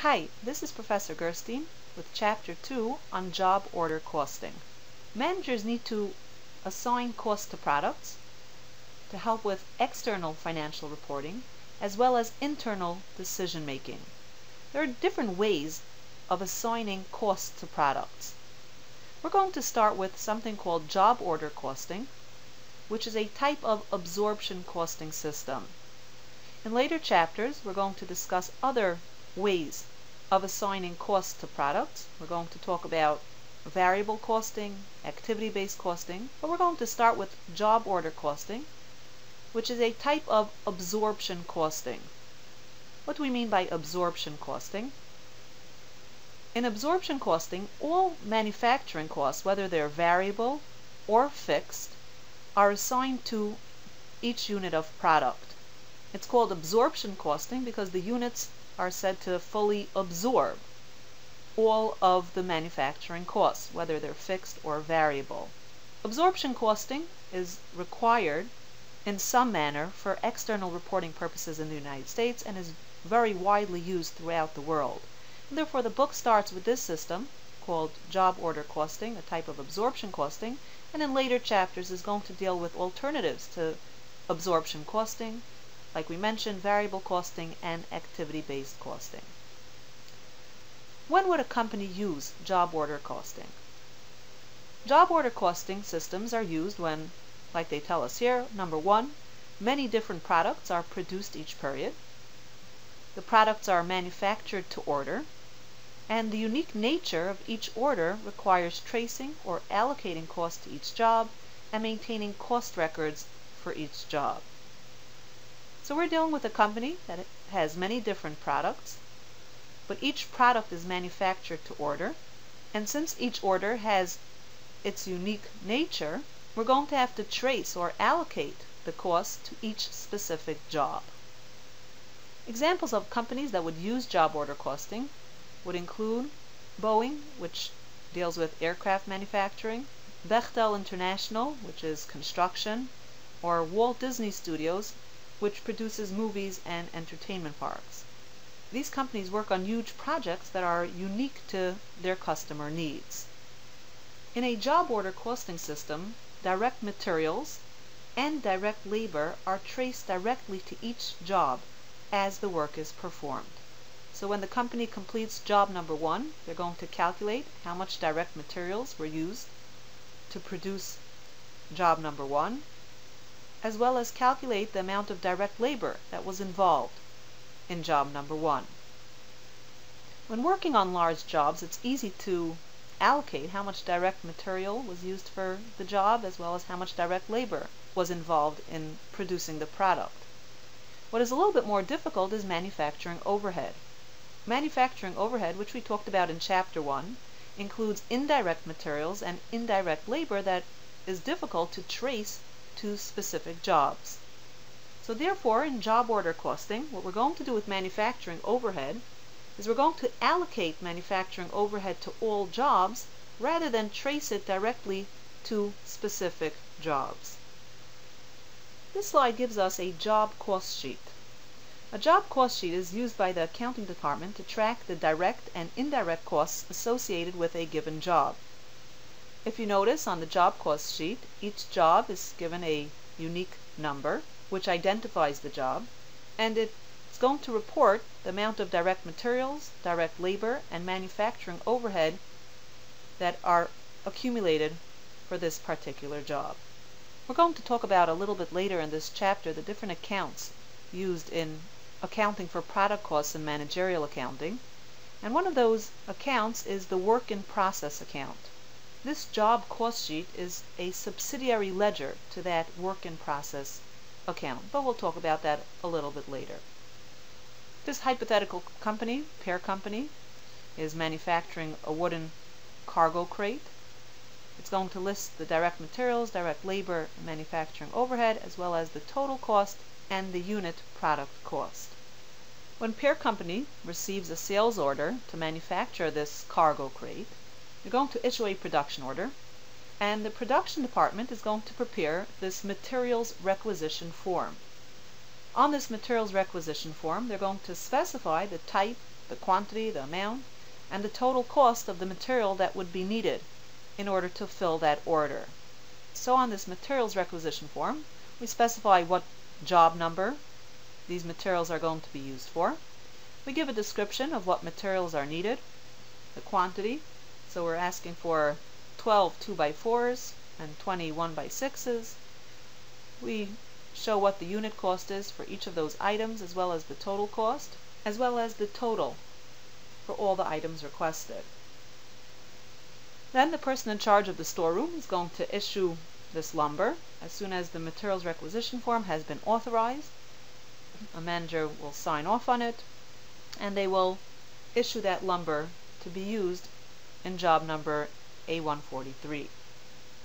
Hi, this is Professor Gerstein with Chapter 2 on job order costing. Managers need to assign cost to products to help with external financial reporting as well as internal decision making. There are different ways of assigning costs to products. We're going to start with something called job order costing, which is a type of absorption costing system. In later chapters, we're going to discuss other ways of assigning costs to products. We're going to talk about variable costing, activity-based costing, but we're going to start with job order costing, which is a type of absorption costing. What do we mean by absorption costing? In absorption costing, all manufacturing costs, whether they're variable or fixed, are assigned to each unit of product. It's called absorption costing because the units are said to fully absorb all of the manufacturing costs, whether they're fixed or variable. Absorption costing is required in some manner for external reporting purposes in the United States and is very widely used throughout the world. And therefore, the book starts with this system called job order costing, a type of absorption costing, and in later chapters is going to deal with alternatives to absorption costing, like we mentioned, variable costing and activity-based costing. When would a company use job order costing? Job order costing systems are used when, like they tell us here, number one, many different products are produced each period. The products are manufactured to order, and the unique nature of each order requires tracing or allocating costs to each job and maintaining cost records for each job. So we're dealing with a company that has many different products, but each product is manufactured to order, and since each order has its unique nature, we're going to have to trace or allocate the cost to each specific job. Examples of companies that would use job order costing would include Boeing, which deals with aircraft manufacturing, Bechtel International, which is construction, or Walt Disney Studios, which produces movies and entertainment parks. These companies work on huge projects that are unique to their customer needs. In a job order costing system, direct materials and direct labor are traced directly to each job as the work is performed. So when the company completes job number one, they're going to calculate how much direct materials were used to produce job number one, as well as calculate the amount of direct labor that was involved in job number one. When working on large jobs, it's easy to allocate how much direct material was used for the job as well as how much direct labor was involved in producing the product. What is a little bit more difficult is manufacturing overhead. Manufacturing overhead, which we talked about in Chapter 1, includes indirect materials and indirect labor that is difficult to trace to specific jobs. So therefore, in job order costing, what we're going to do with manufacturing overhead is we're going to allocate manufacturing overhead to all jobs rather than trace it directly to specific jobs. This slide gives us a job cost sheet. A job cost sheet is used by the accounting department to track the direct and indirect costs associated with a given job. If you notice on the job cost sheet, each job is given a unique number which identifies the job, and it's going to report the amount of direct materials, direct labor, and manufacturing overhead that are accumulated for this particular job. We're going to talk about a little bit later in this chapter the different accounts used in accounting for product costs in managerial accounting, and one of those accounts is the work in process account. This job cost sheet is a subsidiary ledger to that work in process account, but we'll talk about that a little bit later. This hypothetical company, Pear Company, is manufacturing a wooden cargo crate. It's going to list the direct materials, direct labor, and manufacturing overhead, as well as the total cost and the unit product cost. When Pear Company receives a sales order to manufacture this cargo crate, you're going to issue a production order, and the production department is going to prepare this materials requisition form. On this materials requisition form, they're going to specify the type the quantity, the amount, and the total cost of the material that would be needed in order to fill that order. So on this materials requisition form, we specify what job number these materials are going to be used for. We give a description of what materials are needed, the quantity, so we're asking for 12 2x4s and 20 1x6s. We show what the unit cost is for each of those items, as well as the total cost, as well as the total for all the items requested. Then the person in charge of the storeroom is going to issue this lumber as soon as the materials requisition form has been authorized. A manager will sign off on it, and they will issue that lumber to be used in job number A143.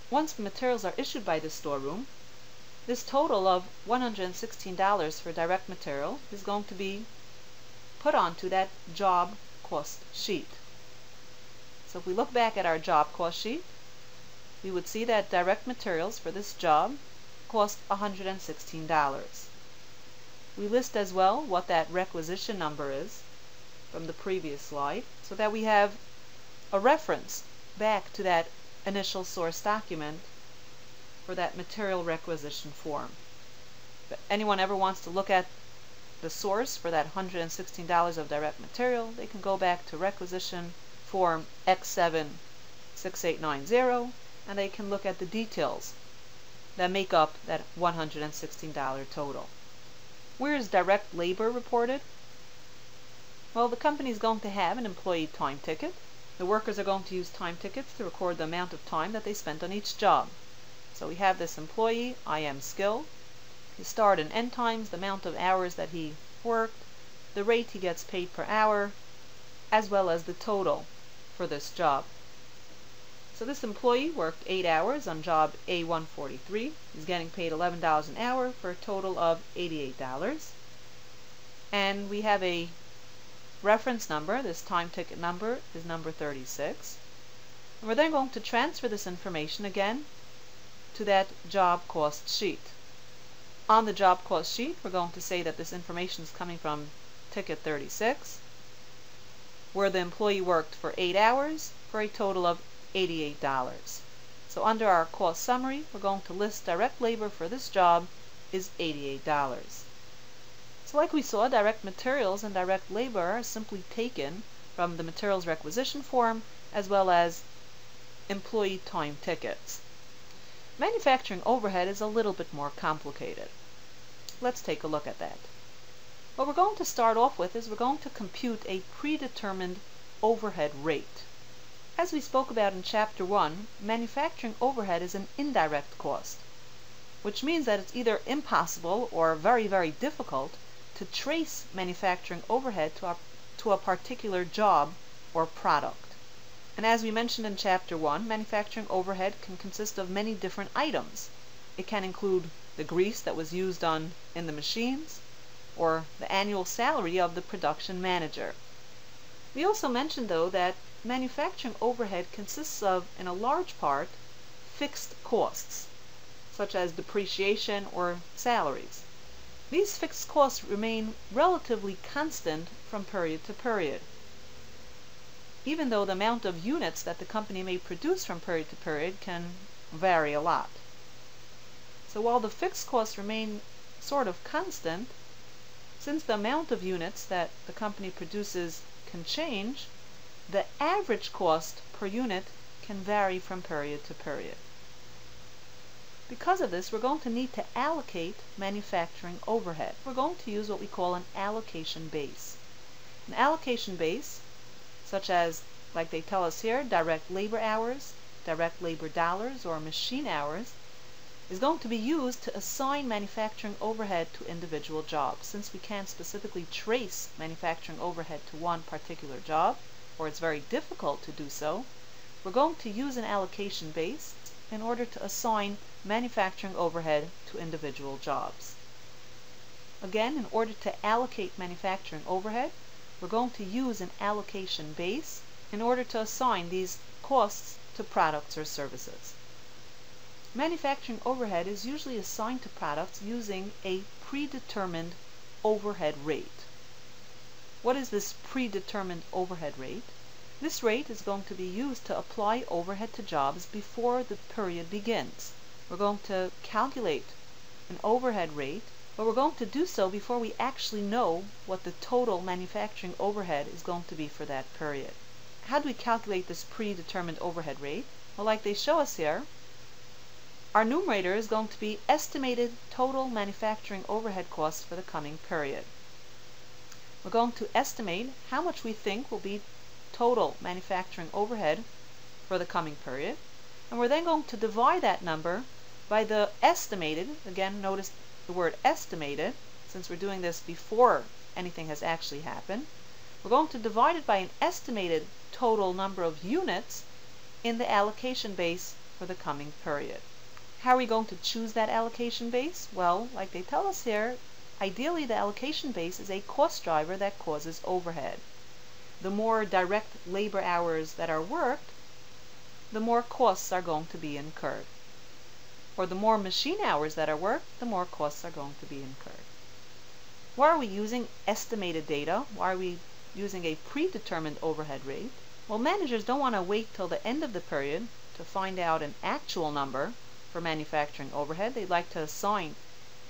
Once the materials are issued by the storeroom, this total of $116 for direct material is going to be put onto that job cost sheet. So if we look back at our job cost sheet, we would see that direct materials for this job cost $116. We list as well what that requisition number is from the previous slide, so that we have a reference back to that initial source document for that material requisition form. If anyone ever wants to look at the source for that $116 of direct material, they can go back to requisition form X76890, and they can look at the details that make up that $116 total. Where is direct labor reported? Well, the company is going to have an employee time ticket. The workers are going to use time tickets to record the amount of time that they spent on each job. So we have this employee, IM skill, his start and end times, the amount of hours that he worked, the rate he gets paid per hour, as well as the total for this job. So this employee worked 8 hours on job A143. He's getting paid $11 an hour for a total of $88. And we have a reference number. This time ticket number is number 36. And we're then going to transfer this information again to that job cost sheet. On the job cost sheet, we're going to say that this information is coming from ticket 36, where the employee worked for 8 hours for a total of $88. So under our cost summary, we're going to list direct labor for this job is $88. So like we saw, direct materials and direct labor are simply taken from the materials requisition form as well as employee time tickets. Manufacturing overhead is a little bit more complicated. Let's take a look at that. What we're going to start off with is we're going to compute a predetermined overhead rate. As we spoke about in Chapter 1, manufacturing overhead is an indirect cost, which means that it's either impossible or very, very difficult to trace manufacturing overhead to a particular job or product. And as we mentioned in Chapter 1, manufacturing overhead can consist of many different items. It can include the grease that was used in the machines, or the annual salary of the production manager. We also mentioned, though, that manufacturing overhead consists of, in a large part, fixed costs, such as depreciation or salaries. These fixed costs remain relatively constant from period to period, even though the amount of units that the company may produce from period to period can vary a lot. So while the fixed costs remain sort of constant, since the amount of units that the company produces can change, the average cost per unit can vary from period to period. Because of this, we're going to need to allocate manufacturing overhead. We're going to use what we call an allocation base. An allocation base, such as, like they tell us here, direct labor hours, direct labor dollars, or machine hours, is going to be used to assign manufacturing overhead to individual jobs. Since we can't specifically trace manufacturing overhead to one particular job, or it's very difficult to do so, we're going to use an allocation base in order to assign manufacturing overhead to individual jobs. Again, in order to allocate manufacturing overhead, we're going to use an allocation base in order to assign these costs to products or services. Manufacturing overhead is usually assigned to products using a predetermined overhead rate. what is this predetermined overhead rate? This rate is going to be used to apply overhead to jobs before the period begins. We're going to calculate an overhead rate, but we're going to do so before we actually know what the total manufacturing overhead is going to be for that period. How do we calculate this predetermined overhead rate? Well, like they show us here, our numerator is going to be estimated total manufacturing overhead costs for the coming period. We're going to estimate how much we think will be total manufacturing overhead for the coming period, and we're then going to divide that number by the estimated, again notice the word estimated, since we're doing this before anything has actually happened, we're going to divide it by an estimated total number of units in the allocation base for the coming period. How are we going to choose that allocation base? Well, like they tell us here, ideally the allocation base is a cost driver that causes overhead. The more direct labor hours that are worked, the more costs are going to be incurred. Or the more machine hours that are worked, the more costs are going to be incurred. Why are we using estimated data? Why are we using a predetermined overhead rate? Well, managers don't want to wait till the end of the period to find out an actual number for manufacturing overhead. They'd like to assign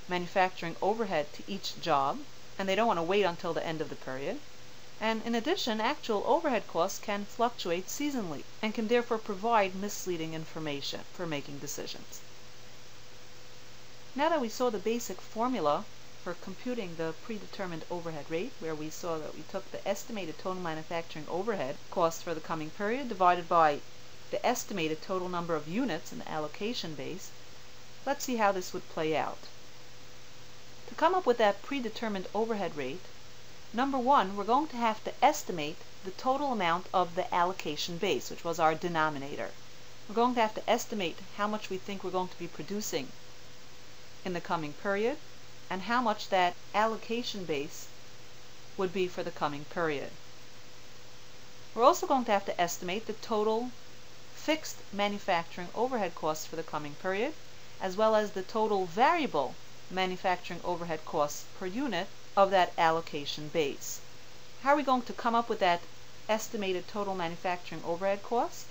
manufacturing overhead to each job, and they don't want to wait until the end of the period. And in addition, actual overhead costs can fluctuate seasonally and can therefore provide misleading information for making decisions. Now that we saw the basic formula for computing the predetermined overhead rate, where we saw that we took the estimated total manufacturing overhead cost for the coming period divided by the estimated total number of units in the allocation base, let's see how this would play out. To come up with that predetermined overhead rate, number one, we're going to have to estimate the total amount of the allocation base, which was our denominator. We're going to have to estimate how much we think we're going to be producing in the coming period, and how much that allocation base would be for the coming period. We're also going to have to estimate the total fixed manufacturing overhead costs for the coming period, as well as the total variable manufacturing overhead costs per unit of that allocation base. How are we going to come up with that estimated total manufacturing overhead cost?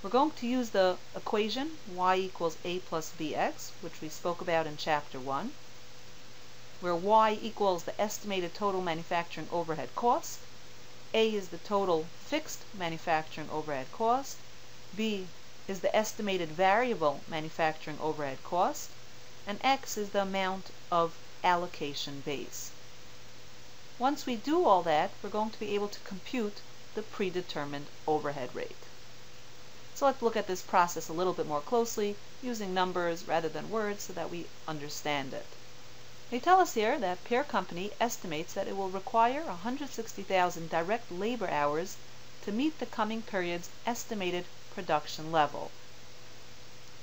We're going to use the equation y equals a plus bx, which we spoke about in chapter 1, where y equals the estimated total manufacturing overhead cost, a is the total fixed manufacturing overhead cost, b is the estimated variable manufacturing overhead cost, and x is the amount of allocation base. Once we do all that, we're going to be able to compute the predetermined overhead rate. So let's look at this process a little bit more closely, using numbers rather than words so that we understand it. They tell us here that Pear Company estimates that it will require 160,000 direct labor hours to meet the coming period's estimated production level.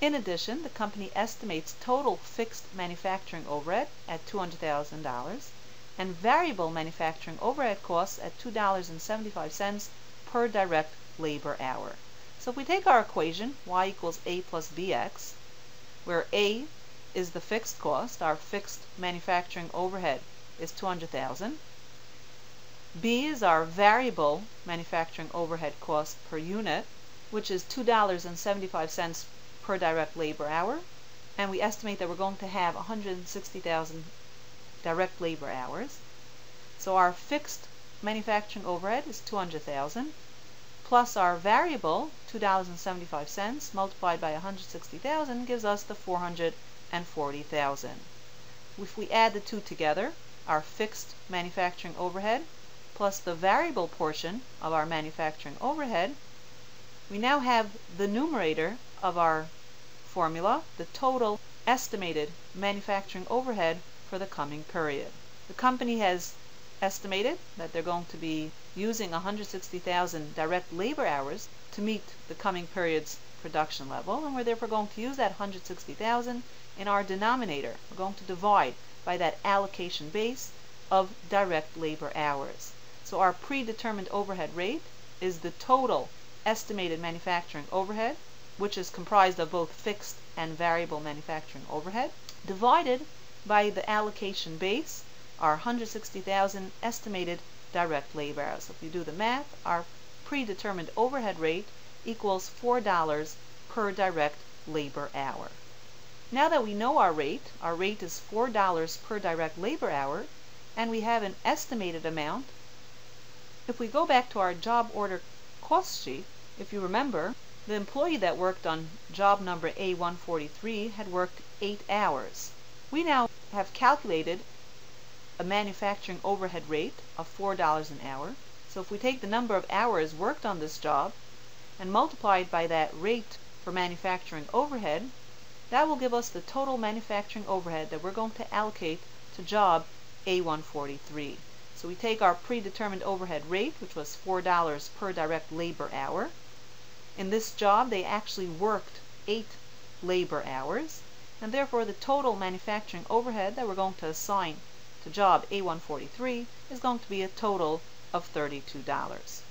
In addition, the company estimates total fixed manufacturing overhead at $200,000 and variable manufacturing overhead costs at $2.75 per direct labor hour. So if we take our equation, y equals a plus bx, where a is the fixed cost, our fixed manufacturing overhead is $200,000, b is our variable manufacturing overhead cost per unit, which is $2.75 per direct labor hour, and we estimate that we're going to have 160,000 direct labor hours. So our fixed manufacturing overhead is $200,000 plus our variable $2.75 multiplied by 160,000 gives us the $440,000. If we add the two together, our fixed manufacturing overhead plus the variable portion of our manufacturing overhead, we now have the numerator of our formula, the total estimated manufacturing overhead for the coming period. The company has estimated that they're going to be using 160,000 direct labor hours to meet the coming period's production level, and we're therefore going to use that 160,000 in our denominator. We're going to divide by that allocation base of direct labor hours. So our predetermined overhead rate is the total estimated manufacturing overhead, which is comprised of both fixed and variable manufacturing overhead, divided by the allocation base, our 160,000 estimated direct labor hours. So if you do the math, our predetermined overhead rate equals $4 per direct labor hour. Now that we know our rate is $4 per direct labor hour, and we have an estimated amount. If we go back to our job order cost sheet, if you remember, the employee that worked on job number A143 had worked 8 hours. We now have calculated a manufacturing overhead rate of $4 an hour. So if we take the number of hours worked on this job and multiply it by that rate for manufacturing overhead, that will give us the total manufacturing overhead that we're going to allocate to job A143. So we take our predetermined overhead rate, which was $4 per direct labor hour. In this job, they actually worked 8 labor hours, and therefore the total manufacturing overhead that we're going to assign to job A143 is going to be a total of $32.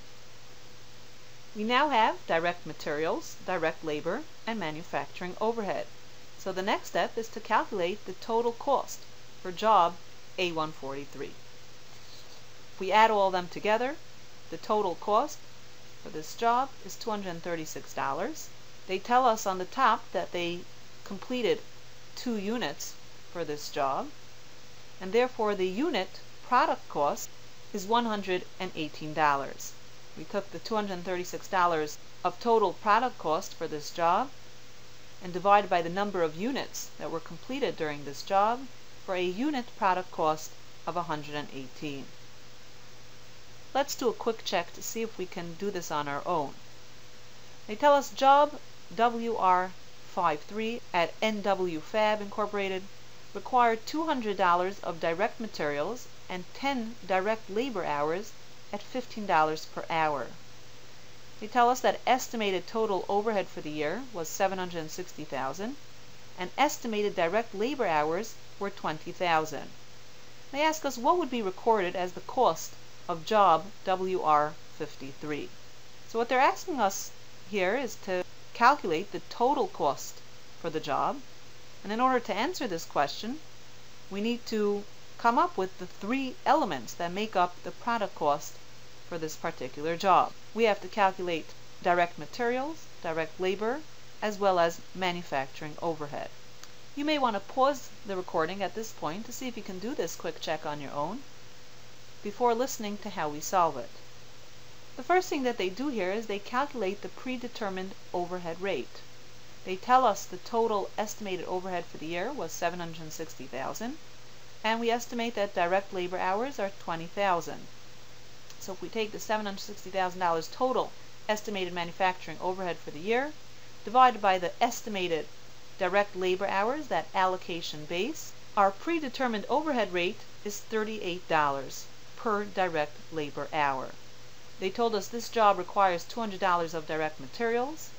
We now have direct materials, direct labor, and manufacturing overhead. So the next step is to calculate the total cost for job A143. If we add all of them together, the total cost for this job is $236. They tell us on the top that they completed 2 units for this job, and therefore the unit product cost is $118. We took the $236 of total product cost for this job and divided by the number of units that were completed during this job for a unit product cost of $118. Let's do a quick check to see if we can do this on our own. They tell us job WR53 at NW Fab Incorporated required $200 of direct materials and 10 direct labor hours at $15 per hour. They tell us that estimated total overhead for the year was $760,000 and estimated direct labor hours were $20,000. They ask us what would be recorded as the cost of job WR53. So what they're asking us here is to calculate the total cost for the job, and in order to answer this question we need to come up with the 3 elements that make up the product cost for this particular job. We have to calculate direct materials, direct labor, as well as manufacturing overhead. You may want to pause the recording at this point to see if you can do this quick check on your own before listening to how we solve it. The first thing that they do here is they calculate the predetermined overhead rate. They tell us the total estimated overhead for the year was $760,000, and we estimate that direct labor hours are $20,000. So if we take the $760,000 total estimated manufacturing overhead for the year, divided by the estimated direct labor hours, that allocation base, our predetermined overhead rate is $38 per direct labor hour. They told us this job requires $200 of direct materials.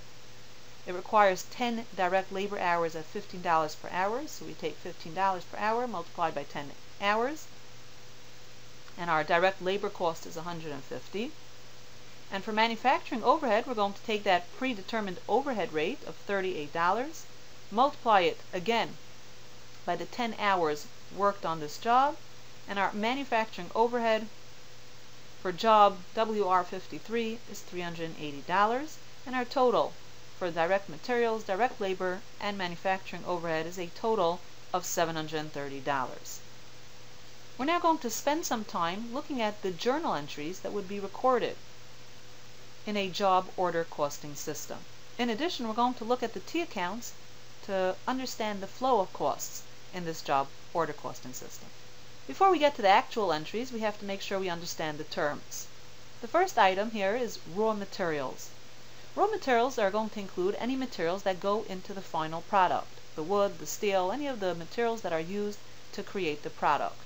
It requires 10 direct labor hours at $15 per hour, so we take $15 per hour multiplied by 10 hours, and our direct labor cost is $150. And for manufacturing overhead, we're going to take that predetermined overhead rate of $38, multiply it again by the 10 hours worked on this job, and our manufacturing overhead for job WR53 is $380, and our total for direct materials, direct labor, and manufacturing overhead is a total of $730. We're now going to spend some time looking at the journal entries that would be recorded in a job order costing system. In addition, we're going to look at the T accounts to understand the flow of costs in this job order costing system. Before we get to the actual entries, we have to make sure we understand the terms. The first item here is raw materials. Raw materials are going to include any materials that go into the final product, the wood, the steel, any of the materials that are used to create the product.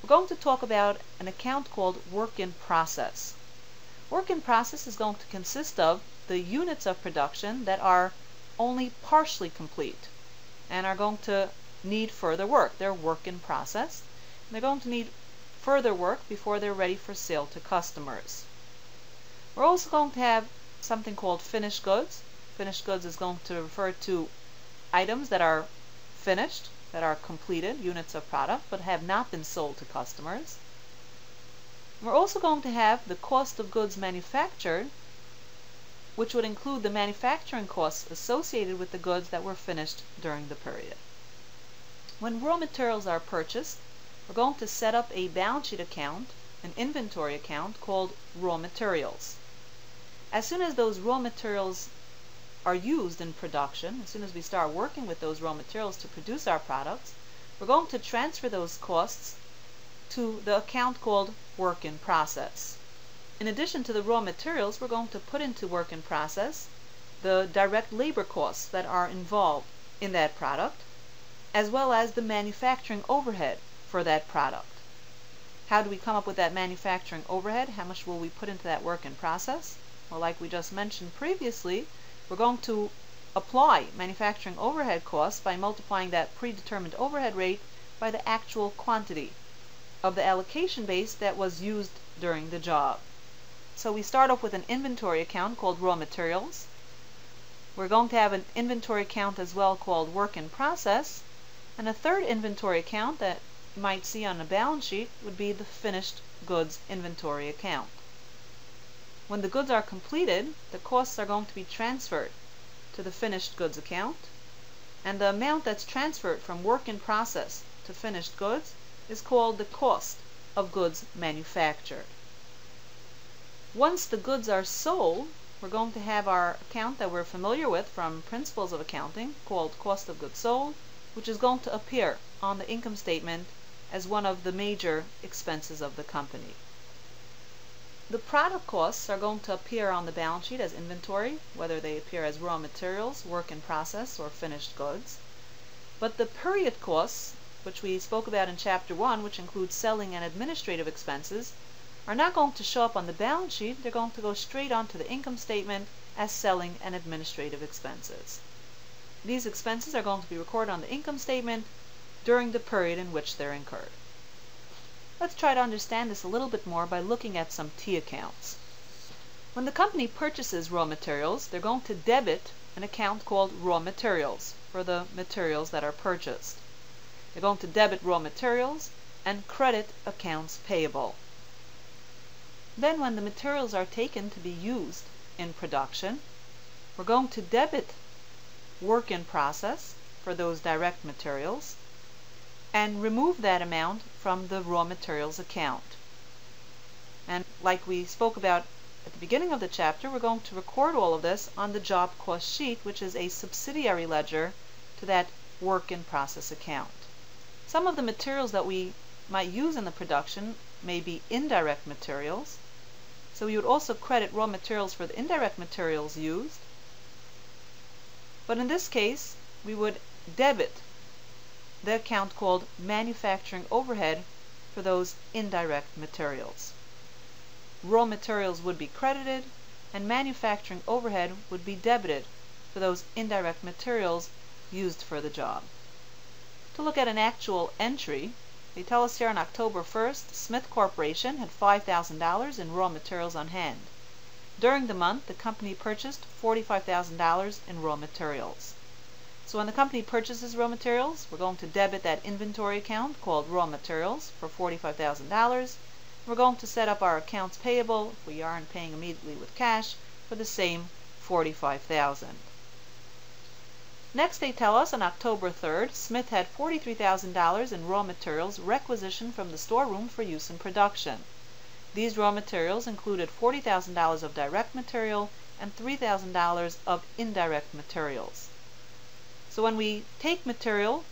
We're going to talk about an account called work in process. Work in process is going to consist of the units of production that are only partially complete and are going to need further work. They're work in process. And they're going to need further work before they're ready for sale to customers. We're also going to have something called finished goods. Finished goods is going to refer to items that are finished, that are completed, units of product, but have not been sold to customers. We're also going to have the cost of goods manufactured, which would include the manufacturing costs associated with the goods that were finished during the period. When raw materials are purchased, we're going to set up a balance sheet account, an inventory account called raw materials. As soon as those raw materials are used in production, as soon as we start working with those raw materials to produce our products, we're going to transfer those costs to the account called work in process. In addition to the raw materials, we're going to put into work in process the direct labor costs that are involved in that product, as well as the manufacturing overhead for that product. How do we come up with that manufacturing overhead? How much will we put into that work in process? Well, like we just mentioned previously, we're going to apply manufacturing overhead costs by multiplying that predetermined overhead rate by the actual quantity of the allocation base that was used during the job. So we start off with an inventory account called raw materials. We're going to have an inventory account as well called work in process, and a third inventory account that you might see on a balance sheet would be the finished goods inventory account. When the goods are completed, the costs are going to be transferred to the finished goods account, and the amount that's transferred from work in process to finished goods is called the cost of goods manufactured. Once the goods are sold, we're going to have our account that we're familiar with from principles of accounting called cost of goods sold, which is going to appear on the income statement as one of the major expenses of the company. The product costs are going to appear on the balance sheet as inventory, whether they appear as raw materials, work in process, or finished goods. But the period costs, which we spoke about in Chapter 1, which includes selling and administrative expenses, are not going to show up on the balance sheet. They're going to go straight onto the income statement as selling and administrative expenses. These expenses are going to be recorded on the income statement during the period in which they're incurred. Let's try to understand this a little bit more by looking at some T accounts. When the company purchases raw materials, they're going to debit an account called raw materials for the materials that are purchased. They're going to debit raw materials and credit accounts payable. Then when the materials are taken to be used in production, we're going to debit work in process for those direct materials and remove that amount from the raw materials account. And like we spoke about at the beginning of the chapter, we're going to record all of this on the job cost sheet, which is a subsidiary ledger to that work in process account. Some of the materials that we might use in the production may be indirect materials, so we would also credit raw materials for the indirect materials used. But in this case, we would debit the account called manufacturing overhead for those indirect materials. Raw materials would be credited, and manufacturing overhead would be debited for those indirect materials used for the job. To look at an actual entry, they tell us here on October 1st, Smith Corporation had $5,000 in raw materials on hand. During the month, the company purchased $45,000 in raw materials. So when the company purchases raw materials, we're going to debit that inventory account called raw materials for $45,000. We're going to set up our accounts payable, if we aren't paying immediately with cash, for the same $45,000. Next, they tell us on October 3rd, Smith had $43,000 in raw materials requisitioned from the storeroom for use in production. These raw materials included $40,000 of direct material and $3,000 of indirect materials. So when we take material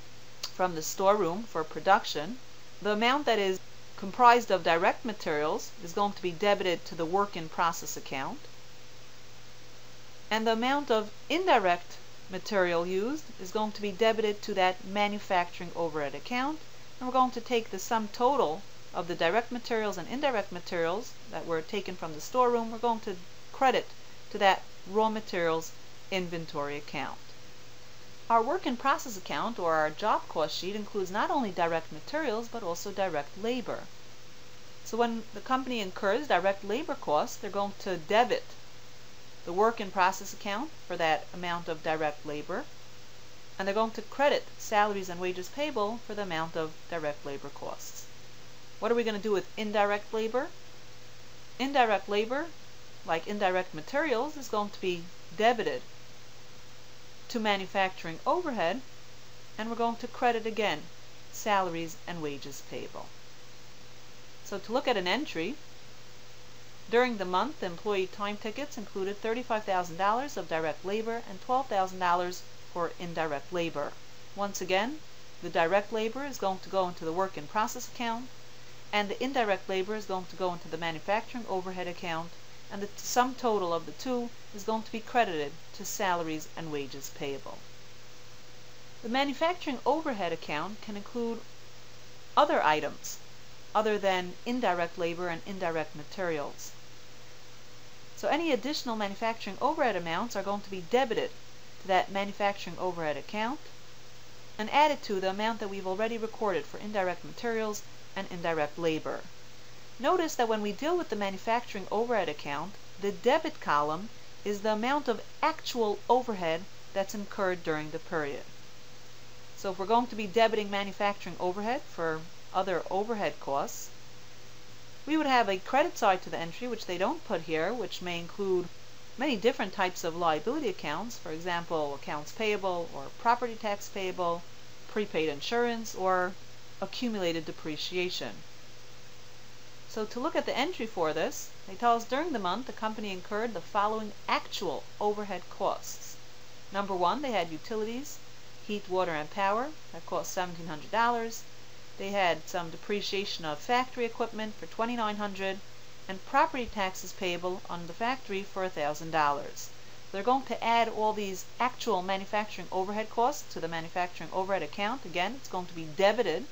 from the storeroom for production, the amount that is comprised of direct materials is going to be debited to the work in process account, and the amount of indirect material used is going to be debited to that manufacturing overhead account, and we're going to take the sum total of the direct materials and indirect materials that were taken from the storeroom, we're going to credit to that raw materials inventory account. Our work in process account, or our job cost sheet, includes not only direct materials but also direct labor. So when the company incurs direct labor costs, they're going to debit the work in process account for that amount of direct labor, and they're going to credit salaries and wages payable for the amount of direct labor costs. What are we going to do with indirect labor? Indirect labor, like indirect materials, is going to be debited to manufacturing overhead, and we're going to credit again salaries and wages payable. So to look at an entry, during the month, the employee time tickets included $35,000 of direct labor and $12,000 for indirect labor. Once again, the direct labor is going to go into the work in process account, and the indirect labor is going to go into the manufacturing overhead account, and the sum total of the two is going to be credited to salaries and wages payable. The manufacturing overhead account can include other items other than indirect labor and indirect materials. So any additional manufacturing overhead amounts are going to be debited to that manufacturing overhead account and added to the amount that we've already recorded for indirect materials and indirect labor. Notice that when we deal with the manufacturing overhead account, the debit column is the amount of actual overhead that's incurred during the period. So if we're going to be debiting manufacturing overhead for other overhead costs, we would have a credit side to the entry, which they don't put here, which may include many different types of liability accounts, for example, accounts payable or property tax payable, prepaid insurance, or accumulated depreciation. So to look at the entry for this, they tell us during the month the company incurred the following actual overhead costs. Number one, they had utilities, heat, water, and power. That cost $1,700. They had some depreciation of factory equipment for $2,900, and property taxes payable on the factory for $1,000. They're going to add all these actual manufacturing overhead costs to the manufacturing overhead account. Again, it's going to be debited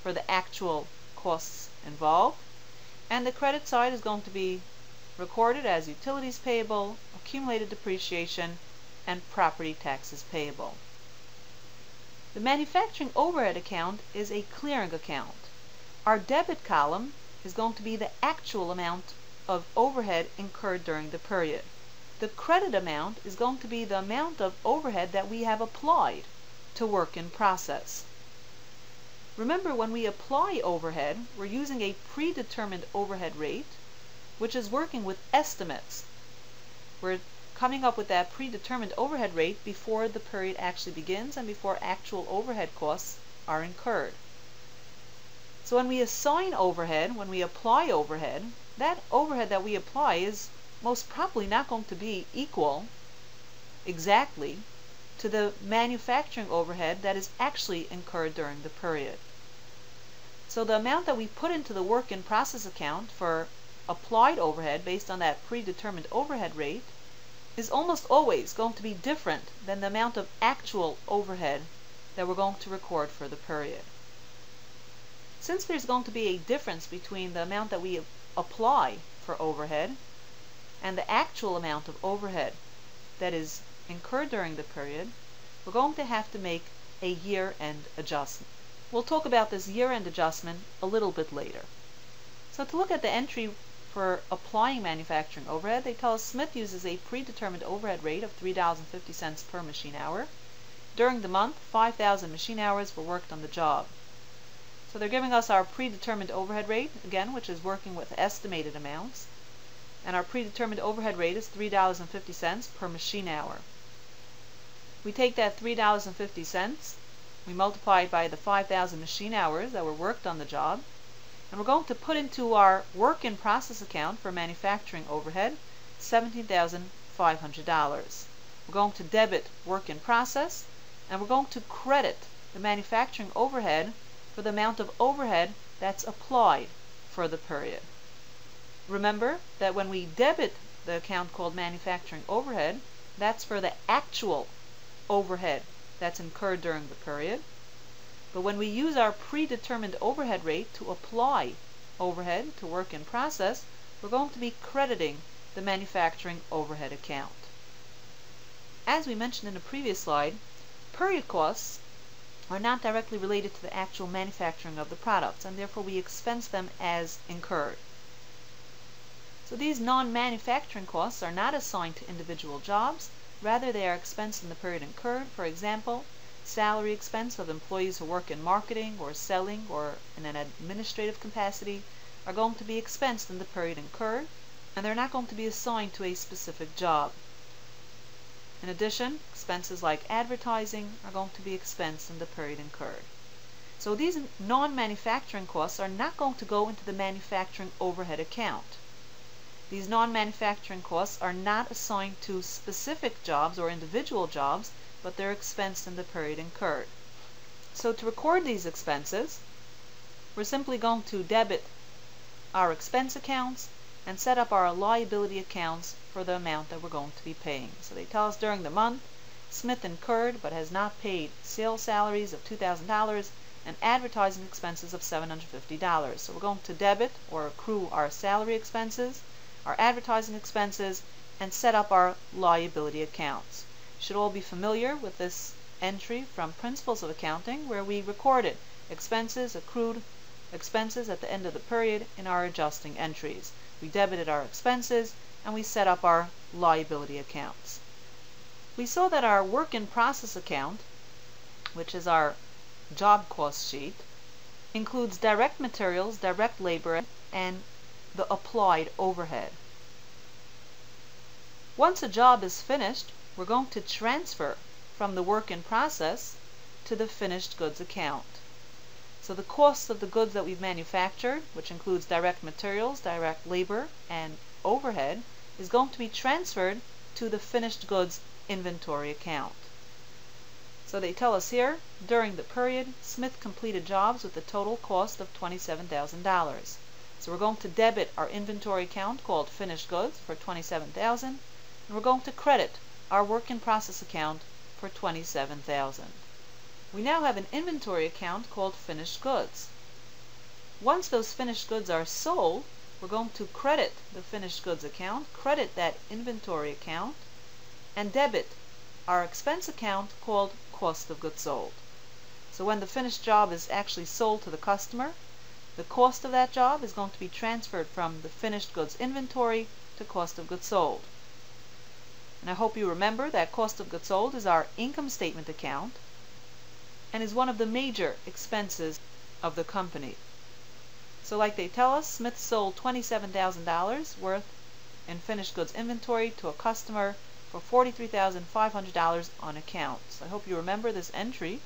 for the actual costs involved, and the credit side is going to be recorded as utilities payable, accumulated depreciation, and property taxes payable. The manufacturing overhead account is a clearing account. Our debit column is going to be the actual amount of overhead incurred during the period. The credit amount is going to be the amount of overhead that we have applied to work in process. Remember, when we apply overhead, we're using a predetermined overhead rate, which is working with estimates. We're coming up with that predetermined overhead rate before the period actually begins and before actual overhead costs are incurred. So when we assign overhead, when we apply overhead, that overhead that we apply is most probably not going to be equal exactly to the manufacturing overhead that is actually incurred during the period. So the amount that we put into the work in process account for applied overhead based on that predetermined overhead rate is almost always going to be different than the amount of actual overhead that we're going to record for the period. Since there's going to be a difference between the amount that we apply for overhead and the actual amount of overhead that is incurred during the period, we're going to have to make a year-end adjustment. We'll talk about this year-end adjustment a little bit later. So to look at the entry for applying manufacturing overhead, they tell us Smith uses a predetermined overhead rate of $3.50 per machine hour. During the month, 5,000 machine hours were worked on the job. So they're giving us our predetermined overhead rate, again, which is working with estimated amounts. And our predetermined overhead rate is $3.50 per machine hour. We take that $3.50, we multiply it by the 5,000 machine hours that were worked on the job, and we're going to put into our work in process account for manufacturing overhead $17,500. We're going to debit work in process, and we're going to credit the manufacturing overhead for the amount of overhead that's applied for the period. Remember that when we debit the account called manufacturing overhead, that's for the actual overhead that's incurred during the period. But when we use our predetermined overhead rate to apply overhead to work in process, we're going to be crediting the manufacturing overhead account. As we mentioned in the previous slide, period costs are not directly related to the actual manufacturing of the products, and therefore we expense them as incurred. So these non-manufacturing costs are not assigned to individual jobs, rather they are expensed in the period incurred. For example, salary expense of employees who work in marketing or selling or in an administrative capacity are going to be expensed in the period incurred, and they're not going to be assigned to a specific job. In addition, expenses like advertising are going to be expensed in the period incurred. So these non-manufacturing costs are not going to go into the manufacturing overhead account. These non-manufacturing costs are not assigned to specific jobs or individual jobs, but they're expensed in the period incurred. So to record these expenses, we're simply going to debit our expense accounts and set up our liability accounts for the amount that we're going to be paying. So they tell us during the month, Smith incurred but has not paid sales salaries of $2,000 and advertising expenses of $750. So we're going to debit or accrue our salary expenses, our advertising expenses, and set up our liability accounts. You should all be familiar with this entry from Principles of Accounting, where we recorded expenses, accrued expenses at the end of the period in our adjusting entries. We debited our expenses and we set up our liability accounts. We saw that our work in process account, which is our job cost sheet, includes direct materials, direct labor, and the applied overhead. Once a job is finished, we're going to transfer from the work in process to the finished goods account. So the cost of the goods that we've manufactured, which includes direct materials, direct labor, and overhead, is going to be transferred to the finished goods inventory account. So they tell us here, during the period, Smith completed jobs with a total cost of $27,000. So we're going to debit our inventory account called finished goods for $27,000, and we're going to credit our work in process account for $27,000. We now have an inventory account called finished goods. Once those finished goods are sold, we're going to credit the finished goods account, credit that inventory account, and debit our expense account called cost of goods sold. So when the finished job is actually sold to the customer, the cost of that job is going to be transferred from the finished goods inventory to cost of goods sold. And I hope you remember that cost of goods sold is our income statement account and is one of the major expenses of the company. So like they tell us, Smith sold $27,000 worth in finished goods inventory to a customer for $43,500 on account. So I hope you remember this entry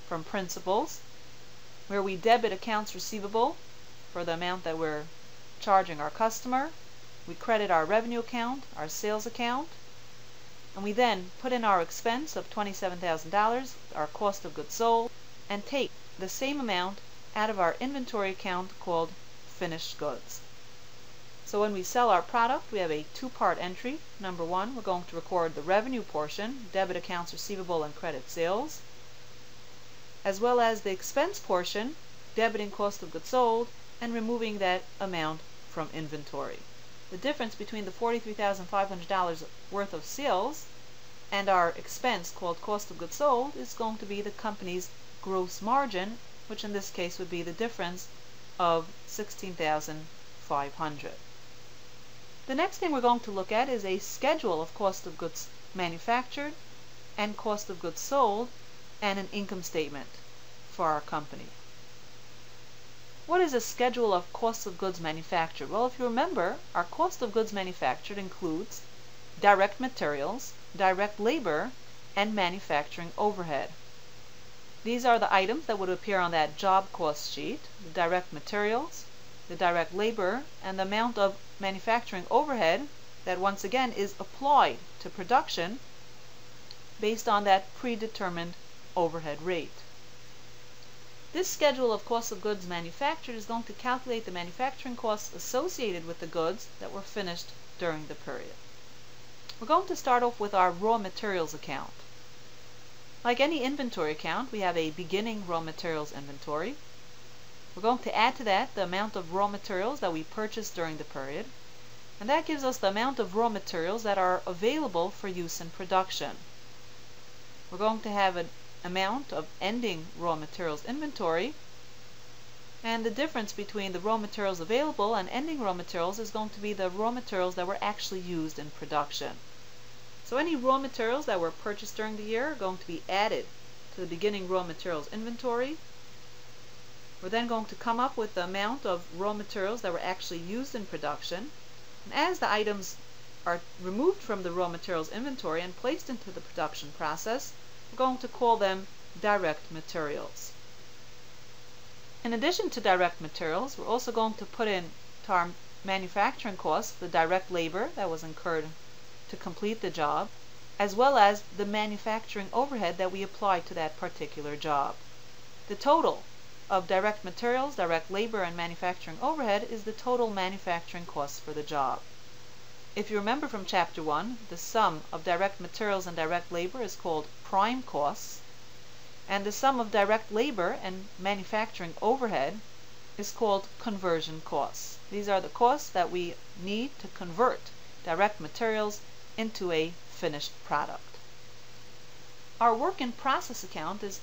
from Principles, where we debit accounts receivable for the amount that we're charging our customer, we credit our revenue account, our sales account, and we then put in our expense of $27,000, our cost of goods sold, and take the same amount out of our inventory account called finished goods. So when we sell our product, we have a two-part entry. Number one, we're going to record the revenue portion, debit accounts receivable and credit sales, as well as the expense portion, debiting cost of goods sold and removing that amount from inventory. The difference between the $43,500 worth of sales and our expense called cost of goods sold is going to be the company's gross margin, which in this case would be the difference of $16,500. The next thing we're going to look at is a schedule of cost of goods manufactured and cost of goods sold and an income statement for our company. What is a schedule of cost of goods manufactured? Well, if you remember, our cost of goods manufactured includes direct materials, direct labor, and manufacturing overhead. These are the items that would appear on that job cost sheet: the direct materials, the direct labor, and the amount of manufacturing overhead that once again is applied to production based on that predetermined overhead rate. This schedule of cost of goods manufactured is going to calculate the manufacturing costs associated with the goods that were finished during the period. We're going to start off with our raw materials account. Like any inventory account, we have a beginning raw materials inventory. We're going to add to that the amount of raw materials that we purchased during the period, and that gives us the amount of raw materials that are available for use in production. We're going to have an amount of ending raw materials inventory, and the difference between the raw materials available and ending raw materials is going to be the raw materials that were actually used in production. So any raw materials that were purchased during the year are going to be added to the beginning raw materials inventory. We're then going to come up with the amount of raw materials that were actually used in production, And as the items are removed from the raw materials inventory and placed into the production process, we're going to call them direct materials. In addition to direct materials, we're also going to put in to our manufacturing costs the direct labor that was incurred to complete the job, as well as the manufacturing overhead that we applied to that particular job. The total of direct materials, direct labor, and manufacturing overhead is the total manufacturing costs for the job. If you remember from Chapter 1, the sum of direct materials and direct labor is called prime costs, and the sum of direct labor and manufacturing overhead is called conversion costs. These are the costs that we need to convert direct materials into a finished product. Our work in process account is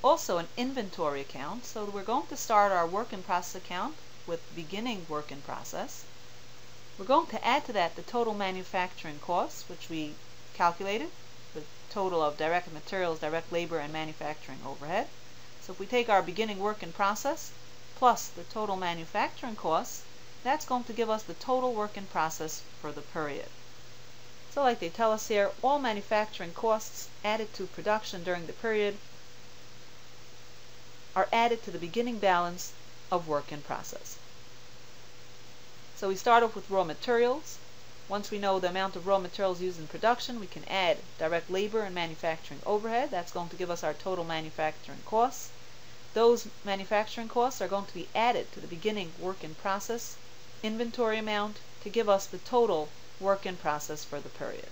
also an inventory account, so we're going to start our work in process account with beginning work in process. We're going to add to that the total manufacturing costs, which we calculated, the total of direct materials, direct labor, and manufacturing overhead. So if we take our beginning work in process plus the total manufacturing costs, that's going to give us the total work in process for the period. So like they tell us here, all manufacturing costs added to production during the period are added to the beginning balance of work in process. So we start off with raw materials. Once we know the amount of raw materials used in production, we can add direct labor and manufacturing overhead. That's going to give us our total manufacturing costs. Those manufacturing costs are going to be added to the beginning work in process inventory amount to give us the total work in process for the period.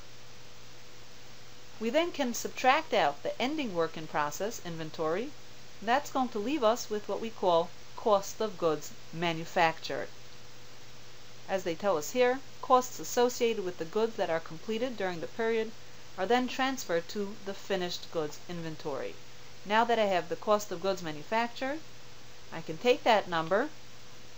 We then can subtract out the ending work in process inventory. That's going to leave us with what we call cost of goods manufactured. As they tell us here, costs associated with the goods that are completed during the period are then transferred to the finished goods inventory. Now that I have the cost of goods manufactured, I can take that number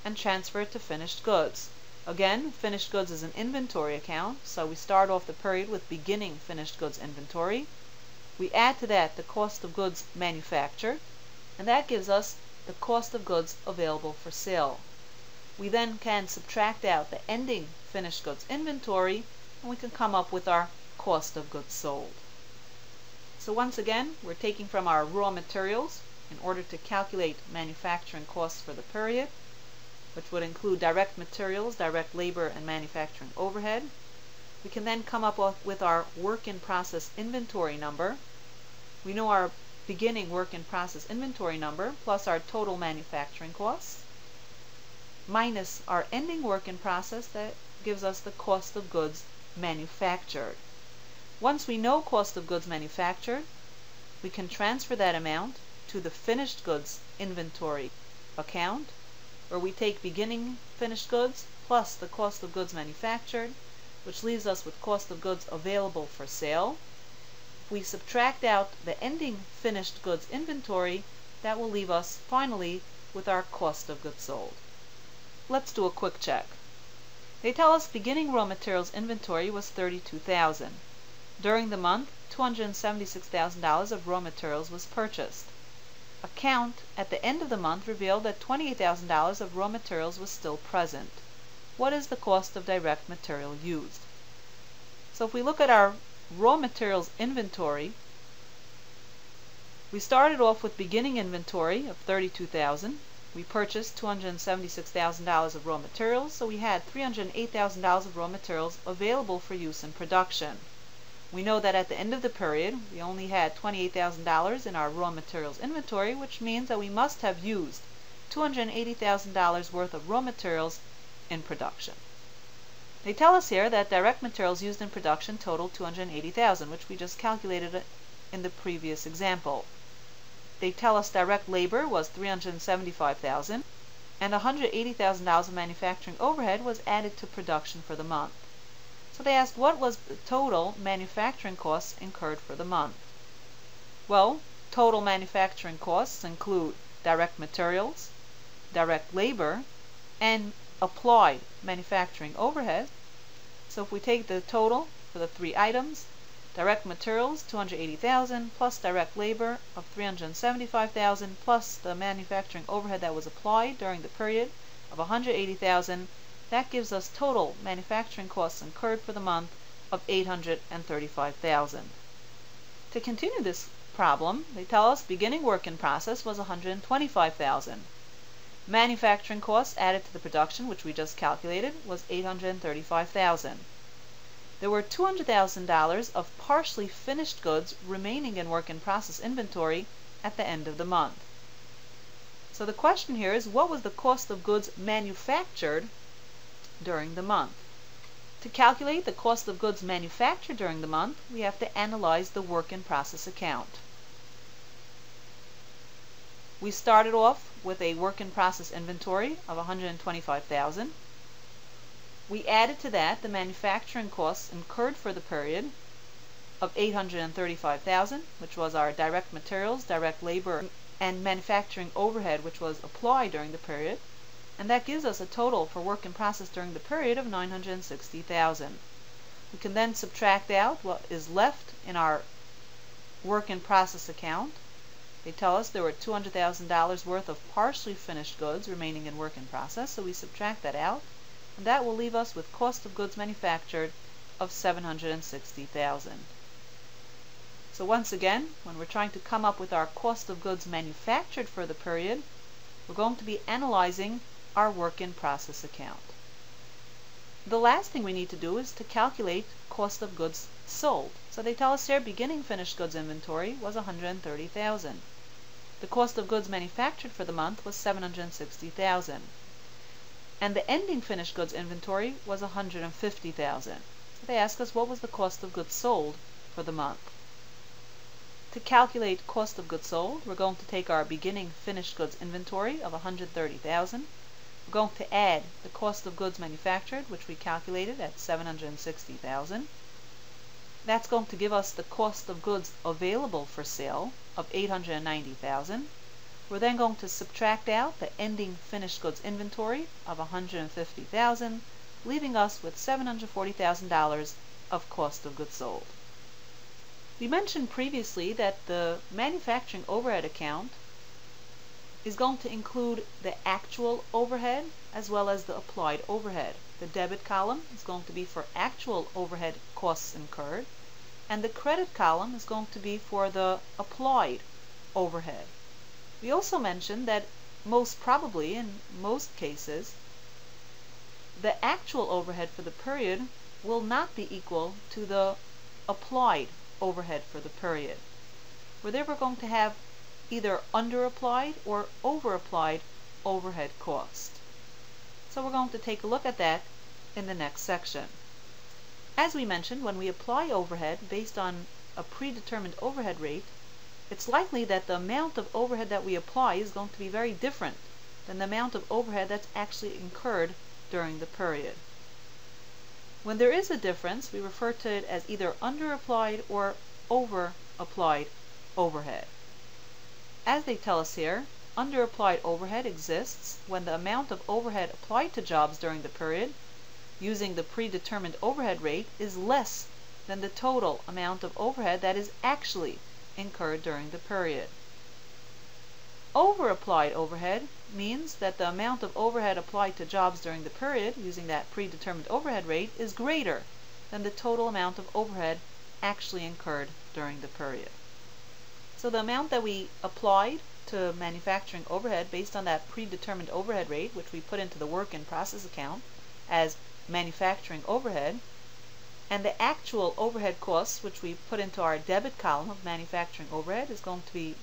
and transfer it to finished goods. Again, finished goods is an inventory account, so we start off the period with beginning finished goods inventory. We add to that the cost of goods manufactured, and that gives us the cost of goods available for sale. We then can subtract out the ending finished goods inventory, and we can come up with our cost of goods sold. So once again, we're taking from our raw materials in order to calculate manufacturing costs for the period, which would include direct materials, direct labor, and manufacturing overhead. We can then come up with our work in process inventory number. We know our beginning work in process inventory number plus our total manufacturing costs minus our ending work in process. That gives us the cost of goods manufactured. Once we know cost of goods manufactured, we can transfer that amount to the finished goods inventory account, where we take beginning finished goods plus the cost of goods manufactured, which leaves us with cost of goods available for sale. If we subtract out the ending finished goods inventory, that will leave us finally with our cost of goods sold. Let's do a quick check. They tell us beginning raw materials inventory was $32,000. During the month, $276,000 of raw materials was purchased. A count at the end of the month revealed that $28,000 of raw materials was still present. What is the cost of direct material used? So if we look at our raw materials inventory, we started off with beginning inventory of $32,000. We purchased $276,000 of raw materials, so we had $308,000 of raw materials available for use in production. We know that at the end of the period, we only had $28,000 in our raw materials inventory, which means that we must have used $280,000 worth of raw materials in production. They tell us here that direct materials used in production total $280,000, which we just calculated in the previous example. They tell us direct labor was $375,000, and $180,000 of manufacturing overhead was added to production for the month. So they asked what was the total manufacturing costs incurred for the month. Well, total manufacturing costs include direct materials, direct labor, and applied manufacturing overhead. So if we take the total for the three items, direct materials $280,000 plus direct labor of $375,000 plus the manufacturing overhead that was applied during the period of $180,000, that gives us total manufacturing costs incurred for the month of $835,000. To continue this problem, they tell us beginning work in process was $125,000. Manufacturing costs added to the production, which we just calculated, was $835,000. There were $200,000 of partially finished goods remaining in work in process inventory at the end of the month. So the question here is, what was the cost of goods manufactured during the month? To calculate the cost of goods manufactured during the month, we have to analyze the work in process account. We started off with a work in process inventory of $125,000. We added to that the manufacturing costs incurred for the period of $835,000, which was our direct materials, direct labor, and manufacturing overhead, which was applied during the period, and that gives us a total for work in process during the period of $960,000. We can then subtract out what is left in our work in process account. They tell us there were $200,000 worth of partially finished goods remaining in work in process, so we subtract that out, and that will leave us with cost of goods manufactured of $760,000. So once again, when we're trying to come up with our cost of goods manufactured for the period, we're going to be analyzing our work in process account. The last thing we need to do is to calculate cost of goods sold. So they tell us here beginning finished goods inventory was $130,000. The cost of goods manufactured for the month was $760,000. And the ending finished goods inventory was $150,000. So they ask us what was the cost of goods sold for the month. To calculate cost of goods sold, we're going to take our beginning finished goods inventory of $130,000. We're going to add the cost of goods manufactured, which we calculated at $760,000. That's going to give us the cost of goods available for sale of $890,000. We're then going to subtract out the ending finished goods inventory of $150,000, leaving us with $740,000 of cost of goods sold. We mentioned previously that the manufacturing overhead account is going to include the actual overhead as well as the applied overhead. The debit column is going to be for actual overhead costs incurred, and the credit column is going to be for the applied overhead. We also mentioned that most probably, in most cases, the actual overhead for the period will not be equal to the applied overhead for the period. We're therefore going to have either underapplied or overapplied overhead cost. So we're going to take a look at that in the next section. As we mentioned, when we apply overhead based on a predetermined overhead rate, it's likely that the amount of overhead that we apply is going to be very different than the amount of overhead that's actually incurred during the period. When there is a difference, we refer to it as either underapplied or overapplied overhead. As they tell us here, underapplied overhead exists when the amount of overhead applied to jobs during the period using the predetermined overhead rate is less than the total amount of overhead that is actually incurred during the period. Overapplied overhead means that the amount of overhead applied to jobs during the period using that predetermined overhead rate is greater than the total amount of overhead actually incurred during the period. So the amount that we applied to manufacturing overhead based on that predetermined overhead rate, which we put into the work in process account as manufacturing overhead, and the actual overhead costs, which we put into our debit column of manufacturing overhead, is going to be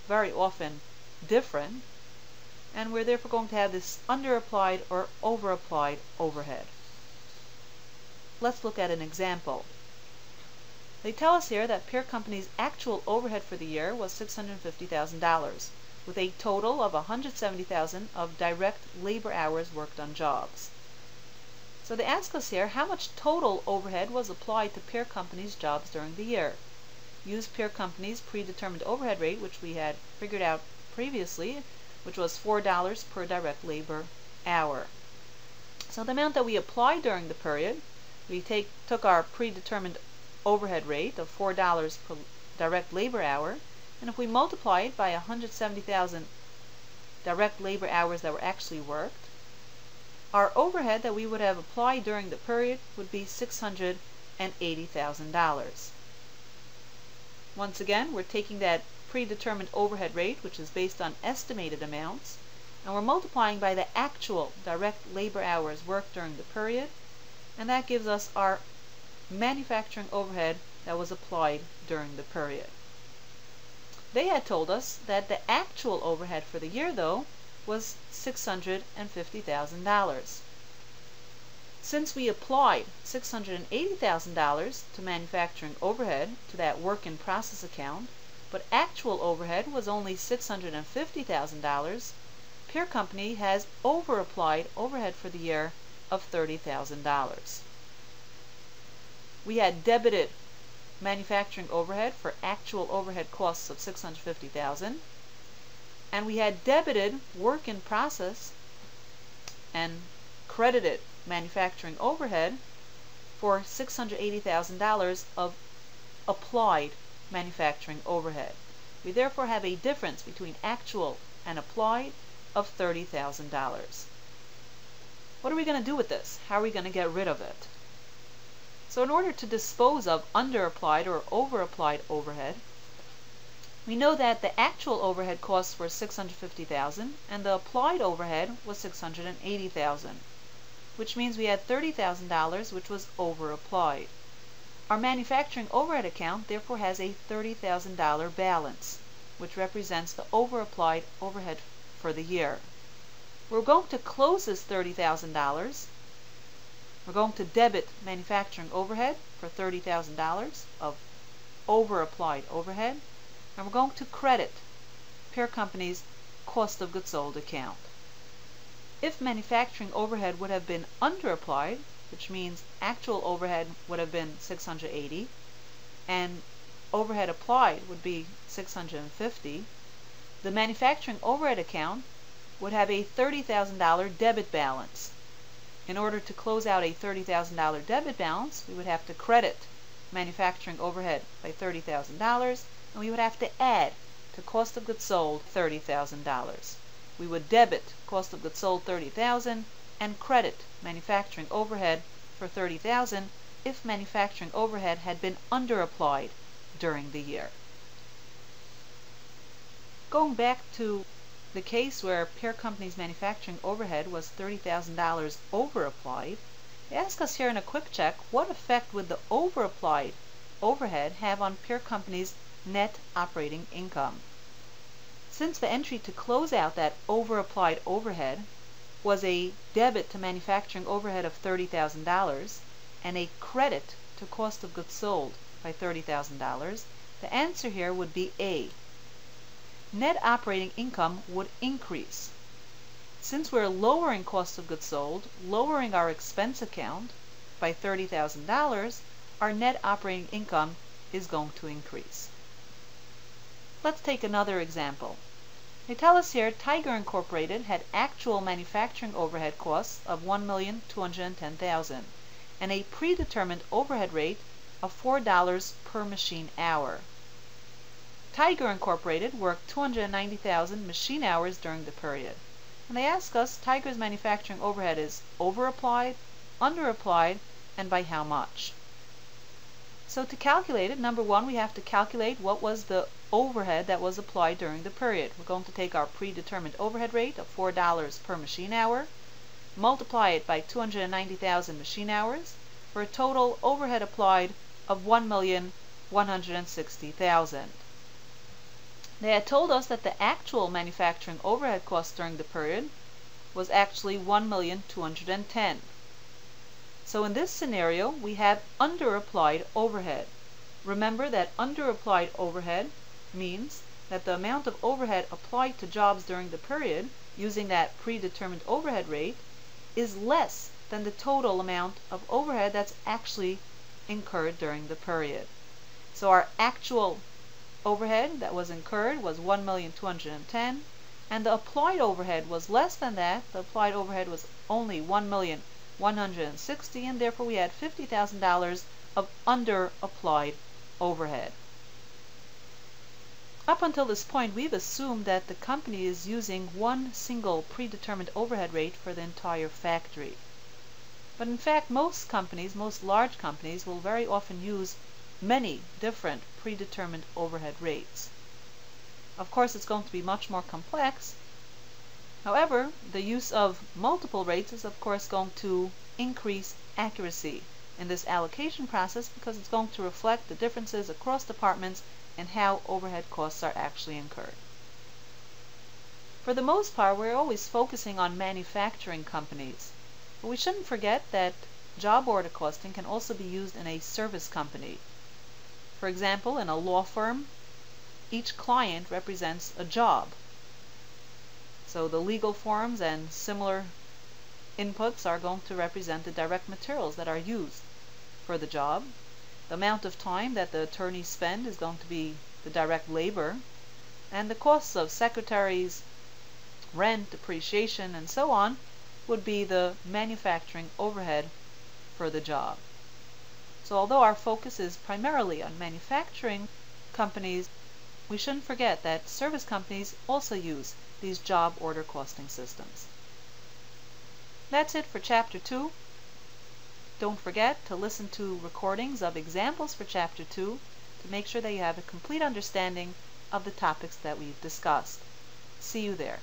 very often different, and we're therefore going to have this underapplied or overapplied overhead. Let's look at an example. They tell us here that Peer Company's actual overhead for the year was $650,000, with a total of $170,000 of direct labor hours worked on jobs. So they ask us here how much total overhead was applied to Peer Company's jobs during the year. Use Peer Company's predetermined overhead rate, which we had figured out previously, which was $4 per direct labor hour. So the amount that we applied during the period, we took our predetermined overhead rate of $4 per direct labor hour, and if we multiply it by 170,000 direct labor hours that were actually worked, our overhead that we would have applied during the period would be $680,000. Once again, we're taking that predetermined overhead rate, which is based on estimated amounts, and we're multiplying by the actual direct labor hours worked during the period, and that gives us our manufacturing overhead that was applied during the period. They had told us that the actual overhead for the year, though, was $650,000. Since we applied $680,000 to manufacturing overhead to that work in process account, but actual overhead was only $650,000, Peer Company has overapplied overhead for the year of $30,000. We had debited manufacturing overhead for actual overhead costs of $650,000, and we had debited work in process and credited manufacturing overhead for $680,000 of applied manufacturing overhead. We therefore have a difference between actual and applied of $30,000. What are we going to do with this? How are we going to get rid of it? So in order to dispose of underapplied or overapplied overhead, we know that the actual overhead costs were $650,000 and the applied overhead was $680,000, which means we had $30,000 which was overapplied. Our manufacturing overhead account therefore has a $30,000 balance, which represents the overapplied overhead for the year. We're going to close this $30,000. We're going to debit manufacturing overhead for $30,000 of overapplied overhead, and we're going to credit Peer Company's cost of goods sold account. If manufacturing overhead would have been underapplied, which means actual overhead would have been $680 and overhead applied would be $650, the manufacturing overhead account would have a $30,000 debit balance. In order to close out a $30,000 debit balance, we would have to credit manufacturing overhead by $30,000, and we would have to add to cost of goods sold $30,000. We would debit cost of goods sold $30,000 and credit manufacturing overhead for $30,000 if manufacturing overhead had been underapplied during the year. Going back to the case where Peer Company's manufacturing overhead was $30,000 overapplied, they ask us here in a quick check, what effect would the overapplied overhead have on Peer Company's net operating income? Since the entry to close out that overapplied overhead was a debit to manufacturing overhead of $30,000 and a credit to cost of goods sold by $30,000, the answer here would be A. Net operating income would increase. Since we're lowering cost of goods sold, lowering our expense account by $30,000, our net operating income is going to increase. Let's take another example. They tell us here Tiger Incorporated had actual manufacturing overhead costs of $1,210,000 and a predetermined overhead rate of $4 per machine hour. Tiger Incorporated worked 290,000 machine hours during the period. And they ask us, Tiger's manufacturing overhead is overapplied, underapplied, and by how much? So to calculate it, number one, we have to calculate what was the overhead that was applied during the period. We're going to take our predetermined overhead rate of $4 per machine hour, multiply it by 290,000 machine hours, for a total overhead applied of $1,160,000. They had told us that the actual manufacturing overhead cost during the period was actually $1,210,000. So in this scenario, we have underapplied overhead. Remember that underapplied overhead means that the amount of overhead applied to jobs during the period using that predetermined overhead rate is less than the total amount of overhead that's actually incurred during the period. So our actual overhead that was incurred was $1,210,000, and the applied overhead was less than that. The applied overhead was only $1,160,000, and therefore we had $50,000 of underapplied overhead. Up until this point, we've assumed that the company is using one single predetermined overhead rate for the entire factory. But in fact, most companies, most large companies, will very often use many different predetermined overhead rates. Of course, it's going to be much more complex. However, the use of multiple rates is of course going to increase accuracy in this allocation process because it's going to reflect the differences across departments and how overhead costs are actually incurred. For the most part, we're always focusing on manufacturing companies, but we shouldn't forget that job order costing can also be used in a service company. For example, in a law firm, each client represents a job. So the legal forms and similar inputs are going to represent the direct materials that are used for the job. The amount of time that the attorneys spend is going to be the direct labor, and the costs of secretaries, rent, depreciation, and so on would be the manufacturing overhead for the job. So although our focus is primarily on manufacturing companies, we shouldn't forget that service companies also use these job order costing systems. That's it for Chapter 2. Don't forget to listen to recordings of examples for Chapter 2 to make sure that you have a complete understanding of the topics that we've discussed. See you there.